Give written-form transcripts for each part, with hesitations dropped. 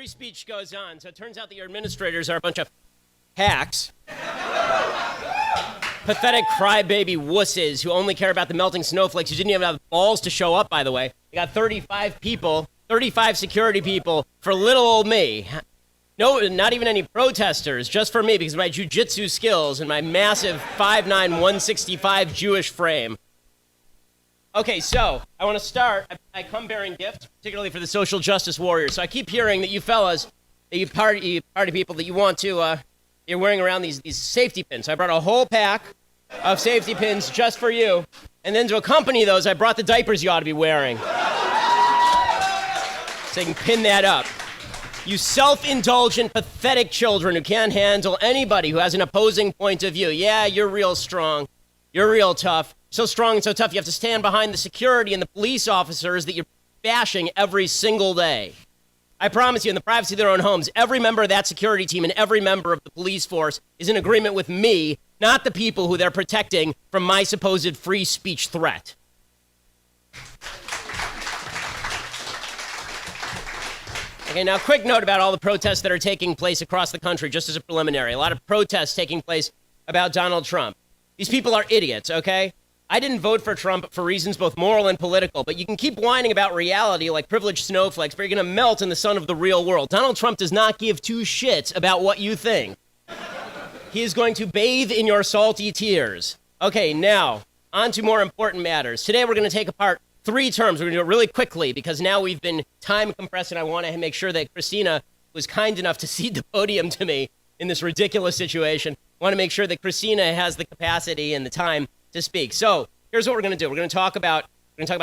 free speech goes on. So it turns out that your administrators are a bunch of hacks. Pathetic crybaby wusses who only care about the melting snowflakes, who didn't even have balls to show up, by the way. They got 35 people, 35 security people for little old me. No, not even any protesters, just for me because of my jiu-jitsu skills and my massive 5'9", 165 Jewish frame. Okay, so I want to start. I come bearing gifts, particularly for the social justice warriors. So I keep hearing that you fellas, that you party people, that you want to, you're wearing around these safety pins. So I brought a whole pack of safety pins just for you. And then to accompany those, I brought the diapers you ought to be wearing. So you can pin that up. You self-indulgent, pathetic children who can't handle anybody who has an opposing point of view. Yeah, you're real strong. You're real tough. So strong and so tough, you have to stand behind the security and the police officers that you're bashing every single day. I promise you, in the privacy of their own homes, every member of that security team and every member of the police force is in agreement with me, not the people who they're protecting from my supposed free speech threat. Okay, now a quick note about all the protests that are taking place across the country, just as a preliminary. A lot of protests taking place about Donald Trump. These people are idiots, okay? I didn't vote for Trump for reasons both moral and political, but you can keep whining about reality like privileged snowflakes, but you're going to melt in the sun of the real world. Donald Trump does not give two shits about what you think. He is going to bathe in your salty tears. Okay, now, on to more important matters. Today we're going to take apart 3 terms. We're going to do it really quickly because now we've been time compressed, and I want to make sure that Christina was kind enough to cede the podium to me in this ridiculous situation. I want to make sure that Christina has the capacity and the time to speak. So here's what we're going to do. We're going to talk about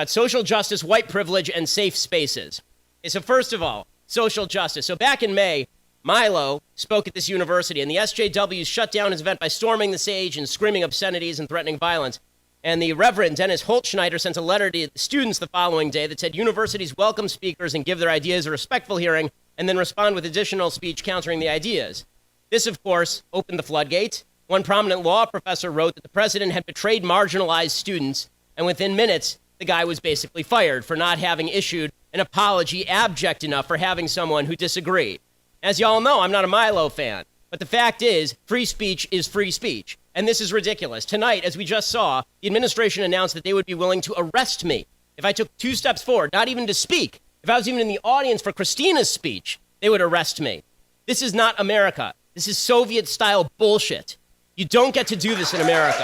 social justice, white privilege, and safe spaces. Okay, so first of all, social justice. So back in May, Milo spoke at this university, and the SJWs shut down his event by storming the stage and screaming obscenities and threatening violence. And the Reverend Dennis Holtschneider sent a letter to the students the following day that said universities welcome speakers and give their ideas a respectful hearing and then respond with additional speech countering the ideas. This, of course, opened the floodgates. One prominent law professor wrote that the president had betrayed marginalized students, and within minutes, the guy was basically fired for not having issued an apology abject enough for having someone who disagreed. As y'all know, I'm not a Milo fan, but the fact is, free speech is free speech, and this is ridiculous. Tonight, as we just saw, the administration announced that they would be willing to arrest me if I took 2 steps forward, not even to speak. If I was even in the audience for Christina's speech, they would arrest me. This is not America. This is Soviet-style bullshit. You don't get to do this in America.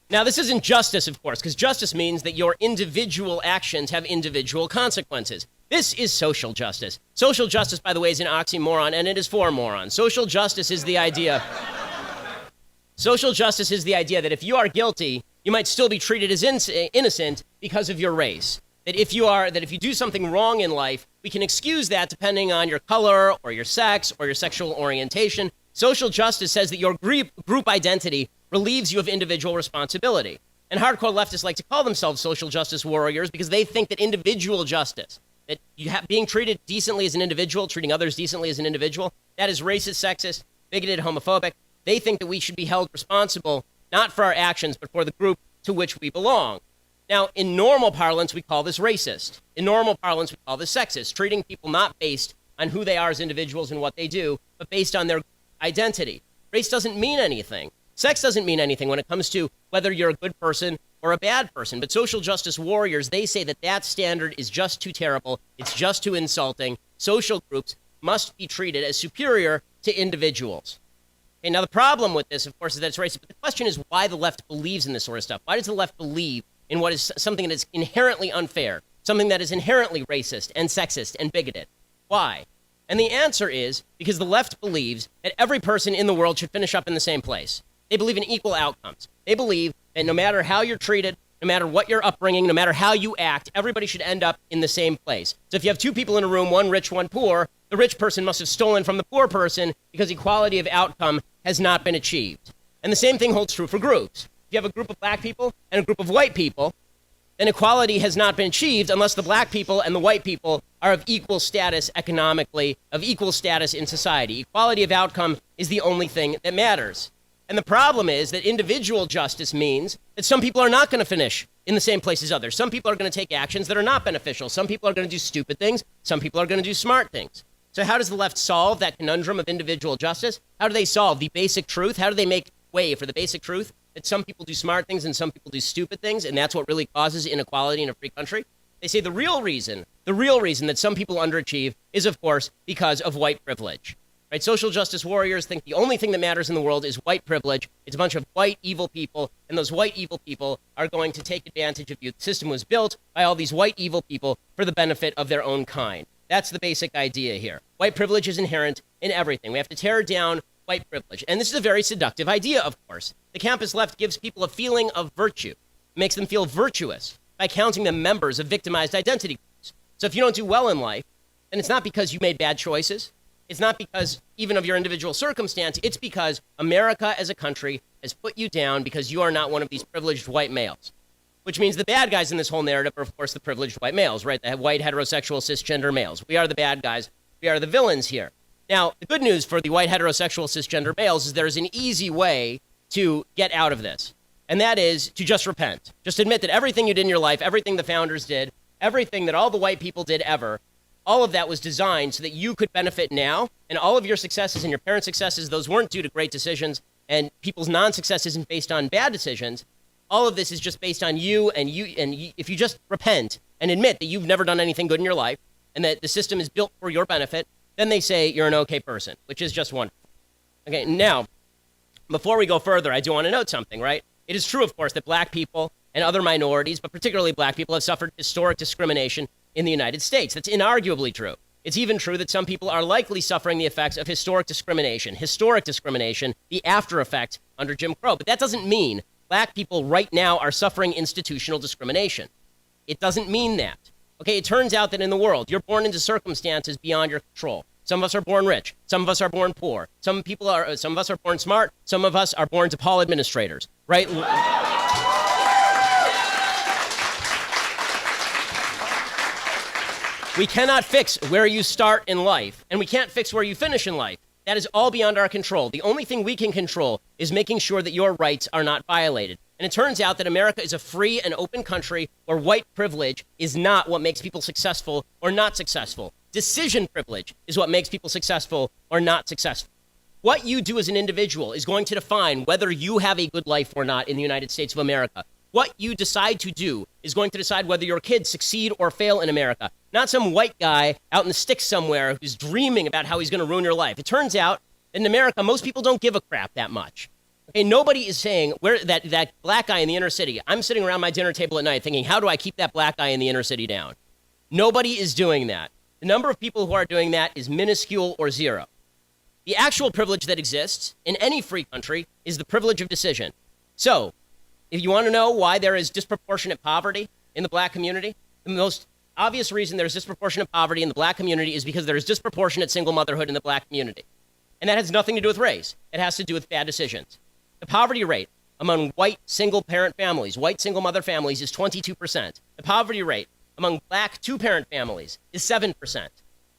Now, this isn't justice, of course, because justice means that your individual actions have individual consequences. This is social justice. Social justice, by the way, is an oxymoron, and it is for morons. Social justice is the idea that if you are guilty, you might still be treated as innocent because of your race. That if you do something wrong in life, we can excuse that depending on your color or your sex or your sexual orientation. Social justice says that your group identity relieves you of individual responsibility. And hardcore leftists like to call themselves social justice warriors because they think that individual justice, that being treated decently as an individual, treating others decently as an individual, that is racist, sexist, bigoted, homophobic. They think that we should be held responsible not for our actions, but for the group to which we belong. Now, in normal parlance, we call this racist. In normal parlance, we call this sexist, treating people not based on who they are as individuals and what they do, but based on their identity. Race doesn't mean anything. Sex doesn't mean anything when it comes to whether you're a good person or a bad person. But social justice warriors, they say that that standard is just too terrible. It's just too insulting. Social groups must be treated as superior to individuals. Okay, now, the problem with this, of course, is that it's racist. But the question is why the left believes in this sort of stuff. Why does the left believe in what is something that is inherently unfair, something that is inherently racist and sexist and bigoted? Why? And the answer is because the left believes that every person in the world should finish up in the same place. They believe in equal outcomes. They believe that no matter how you're treated, no matter what your upbringing, no matter how you act, everybody should end up in the same place. So if you have 2 people in a room, one rich, one poor, the rich person must have stolen from the poor person because equality of outcome has not been achieved. And the same thing holds true for groups. If you have a group of black people and a group of white people, then equality has not been achieved unless the black people and the white people are of equal status economically, of equal status in society. Equality of outcome is the only thing that matters. And the problem is that individual justice means that some people are not going to finish in the same place as others. Some people are going to take actions that are not beneficial. Some people are going to do stupid things. Some people are going to do smart things. So how does the left solve that conundrum of individual justice? How do they solve the basic truth? How do they make way for the basic truth that some people do smart things and some people do stupid things, and that's what really causes inequality in a free country? They say the real reason that some people underachieve is, of course, because of white privilege. Right? Social justice warriors think the only thing that matters in the world is white privilege. It's a bunch of white evil people, and those white evil people are going to take advantage of you. The system was built by all these white evil people for the benefit of their own kind. That's the basic idea here. White privilege is inherent in everything. We have to tear down white privilege. And this is a very seductive idea, of course. The campus left gives people a feeling of virtue. It makes them feel virtuous by counting them members of victimized identity groups. So if you don't do well in life, then it's not because you made bad choices. It's not because even of your individual circumstance. It's because America as a country has put you down because you are not one of these privileged white males. Which means the bad guys in this whole narrative are, of course, the privileged white males, right? The white, heterosexual, cisgender males. We are the bad guys. We are the villains here. Now, the good news for the white, heterosexual, cisgender males is there's an easy way to get out of this. And that is to just repent. Just admit that everything you did in your life, everything the founders did, everything that all the white people did ever, all of that was designed so that you could benefit now. And all of your successes and your parents' successes, those weren't due to great decisions. And people's non-success isn't based on bad decisions. All of this is just based on you, and if you just repent and admit that you've never done anything good in your life and that the system is built for your benefit, then they say you're an okay person, which is just wonderful. Okay, now, before we go further, I do want to note something, right? It is true, of course, that black people and other minorities, but particularly black people, have suffered historic discrimination in the United States. That's inarguably true. It's even true that some people are likely suffering the effects of historic discrimination, the after effect under Jim Crow. But that doesn't mean black people right now are suffering institutional discrimination. It doesn't mean that. Okay, it turns out that in the world, you're born into circumstances beyond your control. Some of us are born rich. Some of us are born poor. Some of us are born smart. Some of us are born DePaul administrators, right? We cannot fix where you start in life, and we can't fix where you finish in life. That is all beyond our control. The only thing we can control is making sure that your rights are not violated. And it turns out that America is a free and open country where white privilege is not what makes people successful or not successful. Decision privilege is what makes people successful or not successful. What you do as an individual is going to define whether you have a good life or not in the United States of America. What you decide to do is going to decide whether your kids succeed or fail in America. Not some white guy out in the sticks somewhere who's dreaming about how he's going to ruin your life. It turns out that in America, most people don't give a crap that much. Okay, nobody is saying where that black guy in the inner city. I'm sitting around my dinner table at night thinking, how do I keep that black guy in the inner city down? Nobody is doing that. The number of people who are doing that is minuscule or zero. The actual privilege that exists in any free country is the privilege of decision. So, if you want to know why there is disproportionate poverty in the black community, the most obvious reason there's disproportionate poverty in the black community is because there's disproportionate single motherhood in the black community. And that has nothing to do with race. It has to do with bad decisions. The poverty rate among white single-parent families, white single-mother families, is 22%. The poverty rate among black two-parent families is 7%.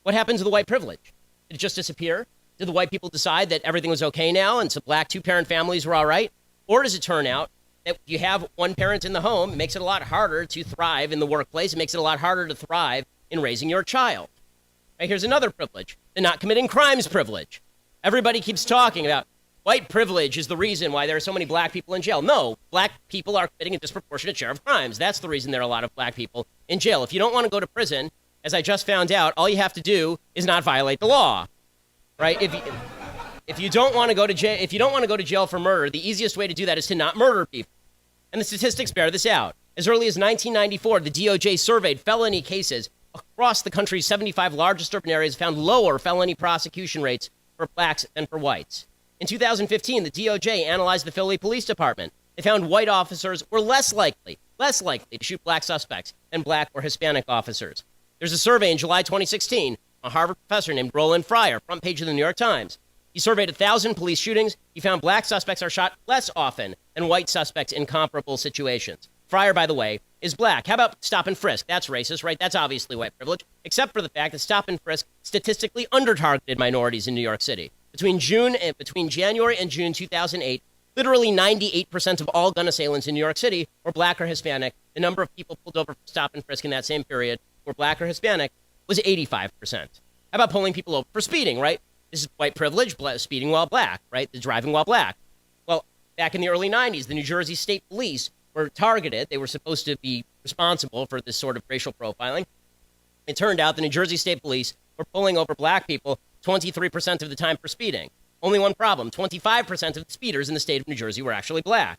What happened to the white privilege? Did it just disappear? Did the white people decide that everything was okay now and so black two-parent families were all right? Or does it turn out that you have one parent in the home, it makes it a lot harder to thrive in the workplace, it makes it a lot harder to thrive in raising your child? Right, here's another privilege, the not committing crimes privilege. Everybody keeps talking about white privilege is the reason why there are so many black people in jail. No, black people are committing a disproportionate share of crimes. That's the reason there are a lot of black people in jail. If you don't want to go to prison, as I just found out, all you have to do is not violate the law, right? If you don't want to go to jail for murder, the easiest way to do that is to not murder people. And the statistics bear this out. As early as 1994, the DOJ surveyed felony cases across the country's 75 largest urban areas, found lower felony prosecution rates for blacks than for whites. In 2015, the DOJ analyzed the Philly Police Department. They found white officers were less likely to shoot black suspects than black or Hispanic officers. There's a survey in July 2016, a Harvard professor named Roland Fryer, front page of the New York Times. He surveyed 1,000 police shootings. He found black suspects are shot less often than white suspects in comparable situations. Fryer, by the way, is black. How about stop and frisk? That's racist, right? That's obviously white privilege, except for the fact that stop and frisk statistically under-targeted minorities in New York City. Between January and June 2008, Literally 98% of all gun assailants in New York City were black or Hispanic. The number of people pulled over for stop and frisk in that same period were black or Hispanic was 85%. How about pulling people over for speeding, right? This is white privilege, speeding while black, right? The driving while black. Well, back in the early 90s, the New Jersey State Police were targeted. They were supposed to be responsible for this sort of racial profiling. It turned out the New Jersey State Police were pulling over black people 23% of the time for speeding. Only one problem, 25% of the speeders in the state of New Jersey were actually black.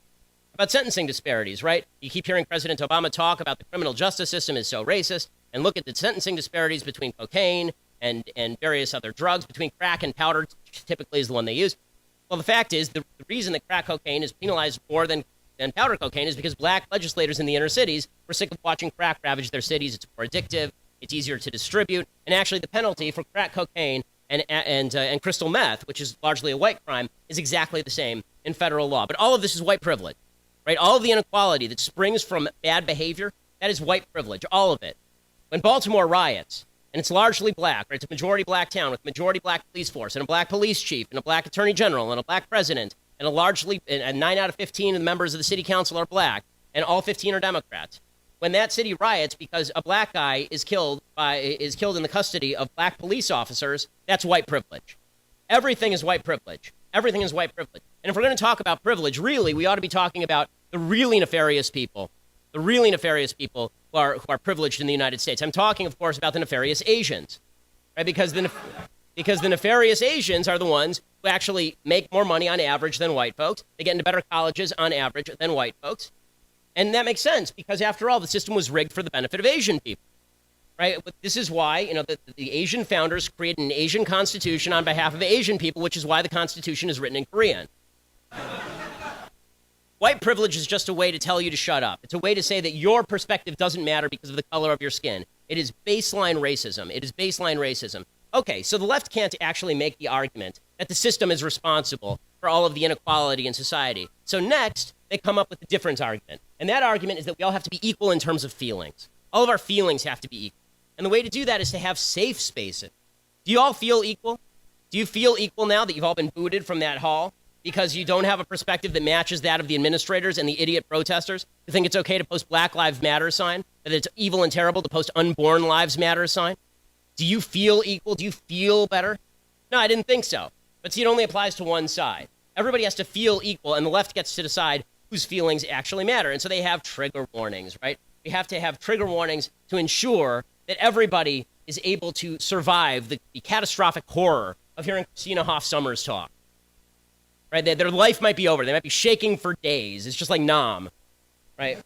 About sentencing disparities, right? You keep hearing President Obama talk about the criminal justice system is so racist, and look at the sentencing disparities between cocaine and various other drugs, between crack and powder, typically is the one they use. Well, the fact is, the reason that crack cocaine is penalized more than powder cocaine is because black legislators in the inner cities were sick of watching crack ravage their cities. It's more addictive, it's easier to distribute, and actually the penalty for crack cocaine and crystal meth, which is largely a white crime, is exactly the same in federal law. But all of this is white privilege, right? All of the inequality that springs from bad behavior, that is white privilege, all of it. When Baltimore riots, and it's largely black, right? It's a majority black town with a majority black police force and a black police chief and a black attorney general and a black president and 9 out of 15 of the members of the city council are black, and all 15 are Democrats. When that city riots because a black guy is killed in the custody of black police officers, that's white privilege. Everything is white privilege. Everything is white privilege. And if we're going to talk about privilege, really, we ought to be talking about the really nefarious people who are privileged in the United States. I'm talking, of course, about the nefarious Asians, right? Because the nefarious Asians are the ones who actually make more money on average than white folks. They get into better colleges on average than white folks. And that makes sense because, after all, the system was rigged for the benefit of Asian people, right? But this is why, the Asian founders created an Asian constitution on behalf of Asian people, which is why the Constitution is written in Korean. White privilege is just a way to tell you to shut up. It's a way to say that your perspective doesn't matter because of the color of your skin. It is baseline racism. It is baseline racism. Okay, so the left can't actually make the argument that the system is responsible for all of the inequality in society. So next, they come up with a different argument. And that argument is that we all have to be equal in terms of feelings. All of our feelings have to be equal. And the way to do that is to have safe spaces. Do you all feel equal? Do you feel equal now that you've all been booted from that hall because you don't have a perspective that matches that of the administrators and the idiot protesters who think it's okay to post Black Lives Matter sign, that it's evil and terrible to post Unborn Lives Matter sign? Do you feel equal? Do you feel better? No, I didn't think so. But see, it only applies to one side. Everybody has to feel equal, and the left gets to decide whose feelings actually matter. And so they have trigger warnings, right? We have to have trigger warnings to ensure that everybody is able to survive the catastrophic horror of hearing Christina Hoff Sommers talk, right? Their life might be over. They might be shaking for days. It's just like Nam, right?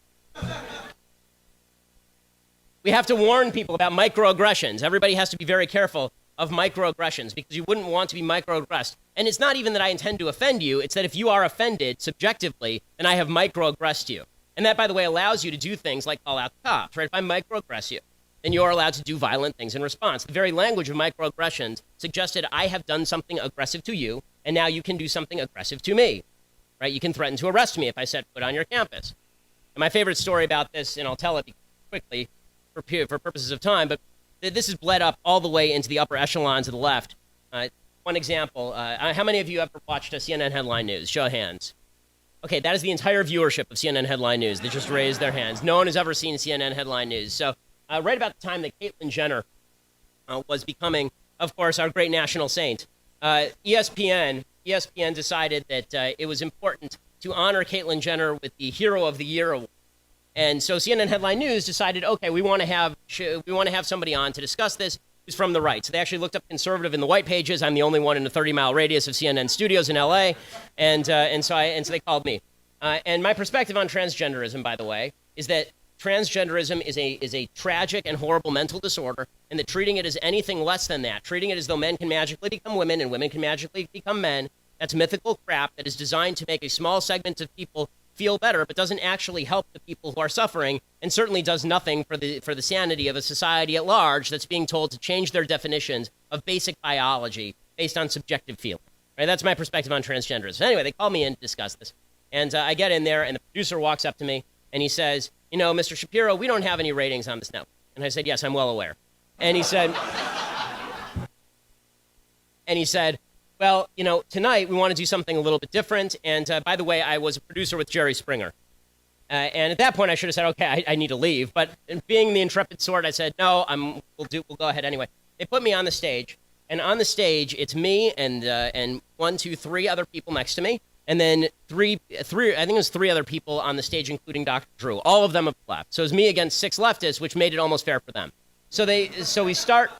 We have to warn people about microaggressions. Everybody has to be very careful of microaggressions because you wouldn't want to be microaggressed. And it's not even that I intend to offend you. It's that if you are offended subjectively, then I have microaggressed you. And that, by the way, allows you to do things like call out the cops, right? If I microaggress you, then you are allowed to do violent things in response. The very language of microaggressions suggested I have done something aggressive to you, and now you can do something aggressive to me, right? You can threaten to arrest me if I set foot on your campus. And my favorite story about this, and I'll tell it quickly for purposes of time, but this is bled up all the way into the upper echelons of the left. One example, how many of you ever watched a CNN headline news? Show of hands. Okay, that is the entire viewership of CNN headline news. They just raised their hands. No one has ever seen CNN headline news. So right about the time that Caitlyn Jenner was becoming, of course, our great national saint, ESPN decided that it was important to honor Caitlyn Jenner with the Hero of the Year award. And so CNN headline news decided, okay, we want to have somebody on to discuss this who's from the right. So they actually looked up conservative in the white pages. I'm the only one in a 30-mile radius of CNN studios in LA, and so they called me. And my perspective on transgenderism, by the way, is that transgenderism is a tragic and horrible mental disorder, and that treating it as anything less than that, treating it as though men can magically become women and women can magically become men, that's mythical crap that is designed to make a small segment of people feel better, but doesn't actually help the people who are suffering, and certainly does nothing for the sanity of a society at large that's being told to change their definitions of basic biology based on subjective feeling. Right? That's my perspective on transgenderism. So anyway, they called me in to discuss this, and I get in there, and the producer walks up to me, and he says, Mr. Shapiro, we don't have any ratings on this network. And I said, yes, I'm well aware. And he said, Well, tonight we want to do something a little bit different. And by the way, I was a producer with Jerry Springer. And at that point, I should have said, okay, I need to leave. But being the intrepid sort, I said, no, we'll go ahead anyway. They put me on the stage. And on the stage, it's me and 1, 2, 3 other people next to me. And then three, I think it was 3 other people on the stage, including Dr. Drew. All of them have left. So it was me against 6 leftists, which made it almost fair for them. So we start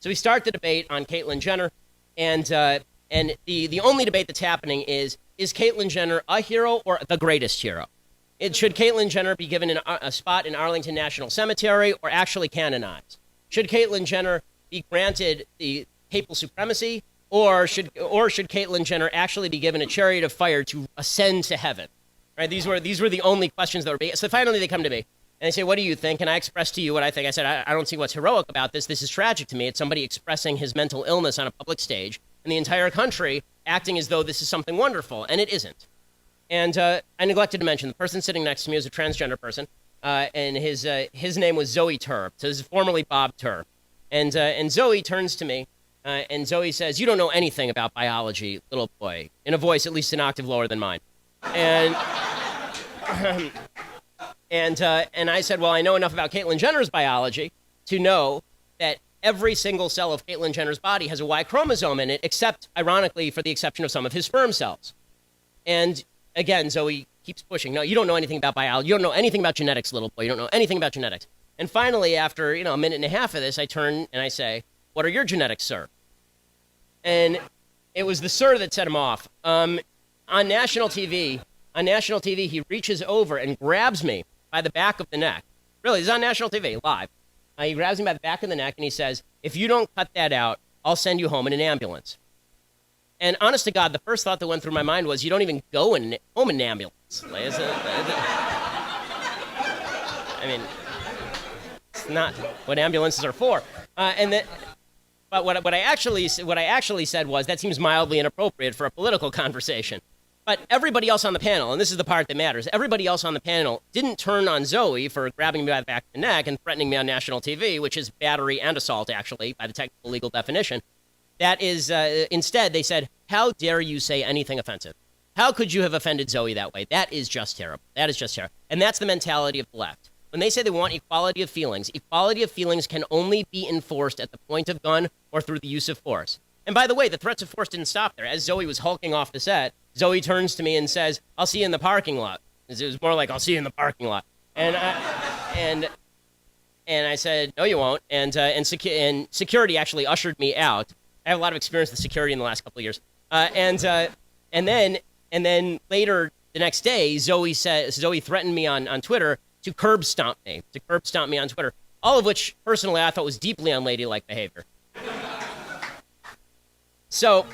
the debate on Caitlyn Jenner. And the only debate that's happening is Caitlyn Jenner a hero or the greatest hero? Should Caitlyn Jenner be given a spot in Arlington National Cemetery or actually canonized? Should Caitlyn Jenner be granted the papal supremacy, or should Caitlyn Jenner actually be given a chariot of fire to ascend to heaven? Right? These were the only questions that were being. So finally they come to me and they say, "What do you think?" And I express to you what I think. I said, I don't see what's heroic about this. This is tragic to me. It's somebody expressing his mental illness on a public stage, and the entire country acting as though this is something wonderful, and it isn't. And I neglected to mention the person sitting next to me is a transgender person, and his name was Zoe Turb. So this is formerly Bob Turb. And Zoe turns to me, and Zoe says, "You don't know anything about biology, little boy," in a voice at least an octave lower than mine. And and I said, "Well, I know enough about Caitlyn Jenner's biology to know that every single cell of Caitlyn Jenner's body has a Y chromosome in it, except, ironically, for the exception of some of his sperm cells." And again, Zoe keeps pushing. "No, you don't know anything about biology. You don't know anything about genetics, little boy. You don't know anything about genetics." And finally, after a minute and a half of this, I turn and I say, "What are your genetics, sir?" And it was the sir that set him off. On national TV, he reaches over and grabs me by the back of the neck. Really, this is on national TV, live. He grabs me by the back of the neck and he says, "If you don't cut that out, I'll send you home in an ambulance." And honest to God, the first thought that went through my mind was, you don't even go home in an ambulance. I mean, it's not what ambulances are for. But what I actually said was, that seems mildly inappropriate for a political conversation. But everybody else on the panel, and this is the part that matters, everybody else on the panel didn't turn on Zoe for grabbing me by the back of the neck and threatening me on national TV, which is battery and assault, actually, by the technical legal definition. That is, instead, they said, "How dare you say anything offensive? How could you have offended Zoe that way? That is just terrible. That is just terrible." And that's the mentality of the left. When they say they want equality of feelings can only be enforced at the point of gun or through the use of force. And by the way, the threats of force didn't stop there. As Zoe was hulking off the set, Zoe turns to me and says, "I'll see you in the parking lot." It was more like, "I'll see you in the parking lot." And I said, "No, you won't." And security actually ushered me out. I have a lot of experience with security in the last couple of years. And then later the next day, Zoe threatened me on Twitter to curb stomp me on Twitter. All of which, personally, I thought was deeply unladylike behavior. So,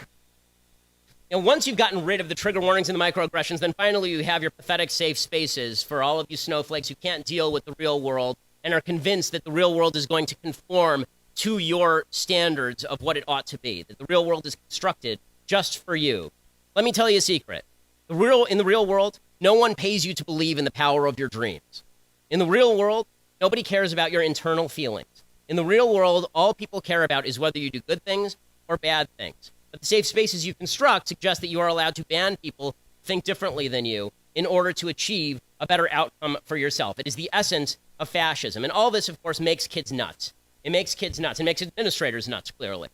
once you've gotten rid of the trigger warnings and the microaggressions, then finally you have your pathetic safe spaces for all of you snowflakes who can't deal with the real world and are convinced that the real world is going to conform to your standards of what it ought to be, that the real world is constructed just for you. Let me tell you a secret. In the real world, no one pays you to believe in the power of your dreams. In the real world, nobody cares about your internal feelings. In the real world, all people care about is whether you do good things or bad things. But the safe spaces you construct suggest that you are allowed to ban people who think differently than you in order to achieve a better outcome for yourself. It is the essence of fascism. And all this, of course, makes kids nuts. It makes kids nuts. It makes administrators nuts, clearly.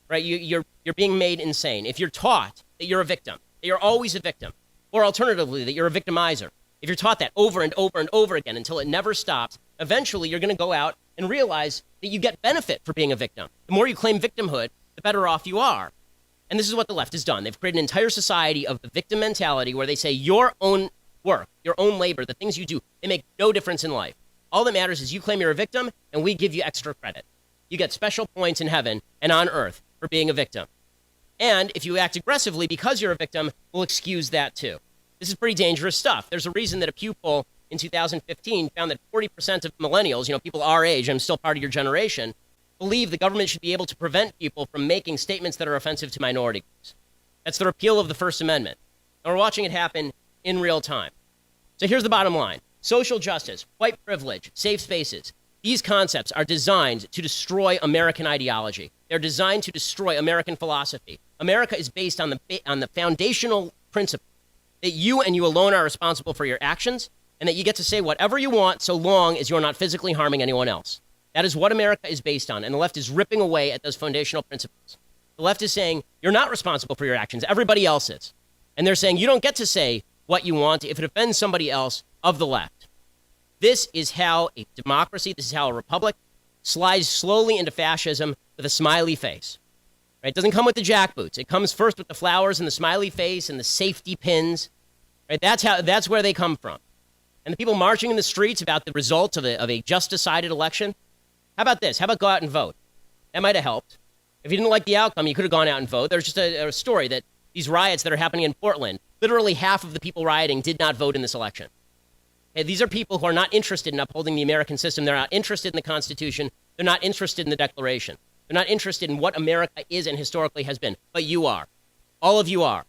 Right? You're being made insane. If you're taught that you're a victim, that you're always a victim, or alternatively, that you're a victimizer, if you're taught that over and over and over again until it never stops, eventually you're going to go out and realize that you get benefit for being a victim. The more you claim victimhood, the better off you are. And this is what the left has done. They've created an entire society of the victim mentality where they say your own work, your own labor, the things you do, they make no difference in life. All that matters is you claim you're a victim, and we give you extra credit. You get special points in heaven and on earth for being a victim. And if you act aggressively because you're a victim, we'll excuse that too. This is pretty dangerous stuff. There's a reason that a Pew poll in 2015 found that 40% of millennials, people our age, I'm still part of your generation, believe the government should be able to prevent people from making statements that are offensive to minority groups. That's the repeal of the First Amendment. And we're watching it happen in real time. So here's the bottom line. Social justice, white privilege, safe spaces. These concepts are designed to destroy American ideology. They're designed to destroy American philosophy. America is based on the foundational principle that you and you alone are responsible for your actions, and that you get to say whatever you want so long as you're not physically harming anyone else. That is what America is based on, and the left is ripping away at those foundational principles. The left is saying, you're not responsible for your actions, everybody else is. And they're saying, you don't get to say what you want if it offends somebody else of the left. This is how a democracy, this is how a republic slides slowly into fascism with a smiley face. Right? It doesn't come with the jackboots. It comes first with the flowers and the smiley face and the safety pins. Right? That's where they come from. And the people marching in the streets about the results of a just decided election, how about this? How about go out and vote? That might have helped. If you didn't like the outcome, you could have gone out and voted. There's just a story that these riots that are happening in Portland, literally half of the people rioting did not vote in this election. Okay, these are people who are not interested in upholding the American system. They're not interested in the Constitution. They're not interested in the Declaration. They're not interested in what America is and historically has been. But you are. All of you are.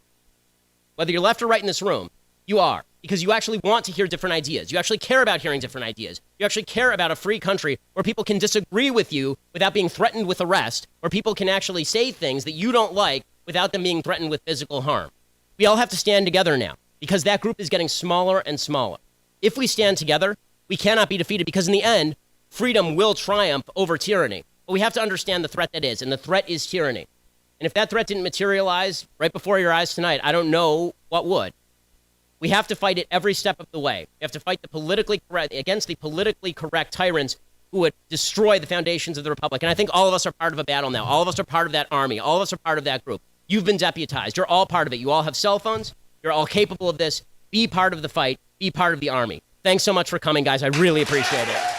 Whether you're left or right in this room, you are. Because you actually want to hear different ideas. You actually care about hearing different ideas. You actually care about a free country where people can disagree with you without being threatened with arrest, where people can actually say things that you don't like without them being threatened with physical harm. We all have to stand together now because that group is getting smaller and smaller. If we stand together, we cannot be defeated because in the end, freedom will triumph over tyranny. But we have to understand the threat that is, and the threat is tyranny. And if that threat didn't materialize right before your eyes tonight, I don't know what would. We have to fight it every step of the way. We have to fight against the politically correct tyrants who would destroy the foundations of the republic. And I think all of us are part of a battle now. All of us are part of that army. All of us are part of that group. You've been deputized. You're all part of it. You all have cell phones. You're all capable of this. Be part of the fight. Be part of the army. Thanks so much for coming, guys. I really appreciate it.